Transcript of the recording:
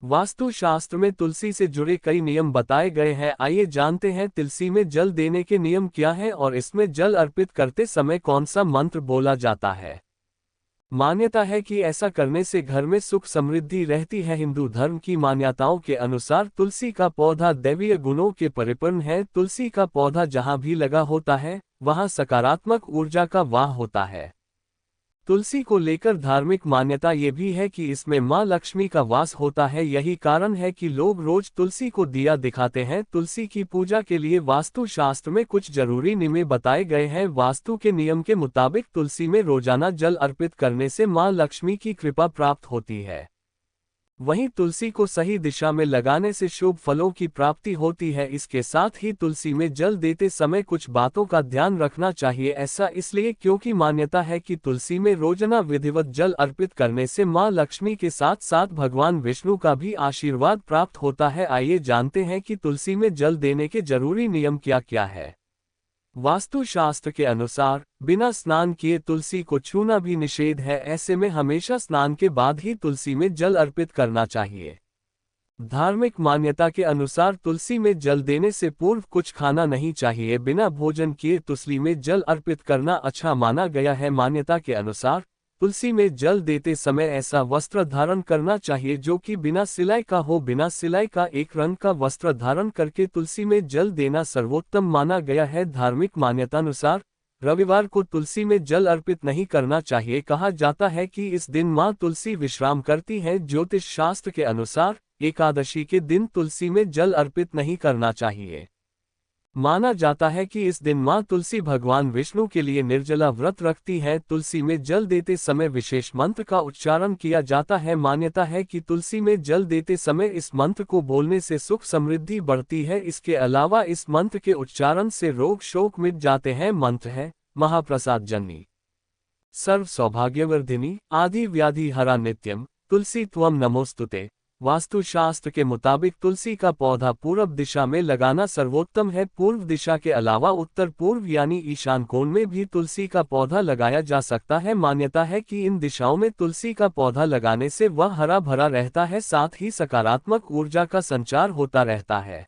वास्तु शास्त्र में तुलसी से जुड़े कई नियम बताए गए हैं। आइए जानते हैं तुलसी में जल देने के नियम क्या हैं और इसमें जल अर्पित करते समय कौन सा मंत्र बोला जाता है। मान्यता है कि ऐसा करने से घर में सुख समृद्धि रहती है। हिंदू धर्म की मान्यताओं के अनुसार तुलसी का पौधा दैवीय गुणों के परिपूर्ण है। तुलसी का पौधा जहां भी लगा होता है वहां सकारात्मक ऊर्जा का वाह होता है। तुलसी को लेकर धार्मिक मान्यता ये भी है कि इसमें मां लक्ष्मी का वास होता है। यही कारण है कि लोग रोज तुलसी को दिया दिखाते हैं। तुलसी की पूजा के लिए वास्तु शास्त्र में कुछ जरूरी नियम बताए गए हैं। वास्तु के नियम के मुताबिक तुलसी में रोजाना जल अर्पित करने से मां लक्ष्मी की कृपा प्राप्त होती है। वहीं तुलसी को सही दिशा में लगाने से शुभ फलों की प्राप्ति होती है। इसके साथ ही तुलसी में जल देते समय कुछ बातों का ध्यान रखना चाहिए। ऐसा इसलिए क्योंकि मान्यता है कि तुलसी में रोजाना विधिवत जल अर्पित करने से मां लक्ष्मी के साथ साथ भगवान विष्णु का भी आशीर्वाद प्राप्त होता है। आइए जानते हैं कि तुलसी में जल देने के जरूरी नियम क्या क्या है। वास्तु शास्त्र के अनुसार बिना स्नान किए तुलसी को छूना भी निषेध है। ऐसे में हमेशा स्नान के बाद ही तुलसी में जल अर्पित करना चाहिए। धार्मिक मान्यता के अनुसार तुलसी में जल देने से पूर्व कुछ खाना नहीं चाहिए। बिना भोजन किए तुलसी में जल अर्पित करना अच्छा माना गया है। मान्यता के अनुसार तुलसी में जल देते समय ऐसा वस्त्र धारण करना चाहिए जो कि बिना सिलाई का हो। बिना सिलाई का एक रंग का वस्त्र धारण करके तुलसी में जल देना सर्वोत्तम माना गया है। धार्मिक मान्यता अनुसार रविवार को तुलसी में जल अर्पित नहीं करना चाहिए। कहा जाता है कि इस दिन मां तुलसी विश्राम करती है। ज्योतिष शास्त्र के अनुसार एकादशी के दिन तुलसी में जल अर्पित नहीं करना चाहिए। माना जाता है कि इस दिन मां तुलसी भगवान विष्णु के लिए निर्जला व्रत रखती है। तुलसी में जल देते समय विशेष मंत्र का उच्चारण किया जाता है। मान्यता है कि तुलसी में जल देते समय इस मंत्र को बोलने से सुख समृद्धि बढ़ती है। इसके अलावा इस मंत्र के उच्चारण से रोग शोक मिट जाते हैं। मंत्र है महाप्रसाद जननी सर्व सौभाग्यवर्धिनी आदि व्याधि हरा नित्यम तुलसी त्वम नमोस्तुते। वास्तु शास्त्र के मुताबिक तुलसी का पौधा पूर्व दिशा में लगाना सर्वोत्तम है। पूर्व दिशा के अलावा उत्तर पूर्व यानी ईशान कोण में भी तुलसी का पौधा लगाया जा सकता है। मान्यता है कि इन दिशाओं में तुलसी का पौधा लगाने से वह हरा भरा रहता है, साथ ही सकारात्मक ऊर्जा का संचार होता रहता है।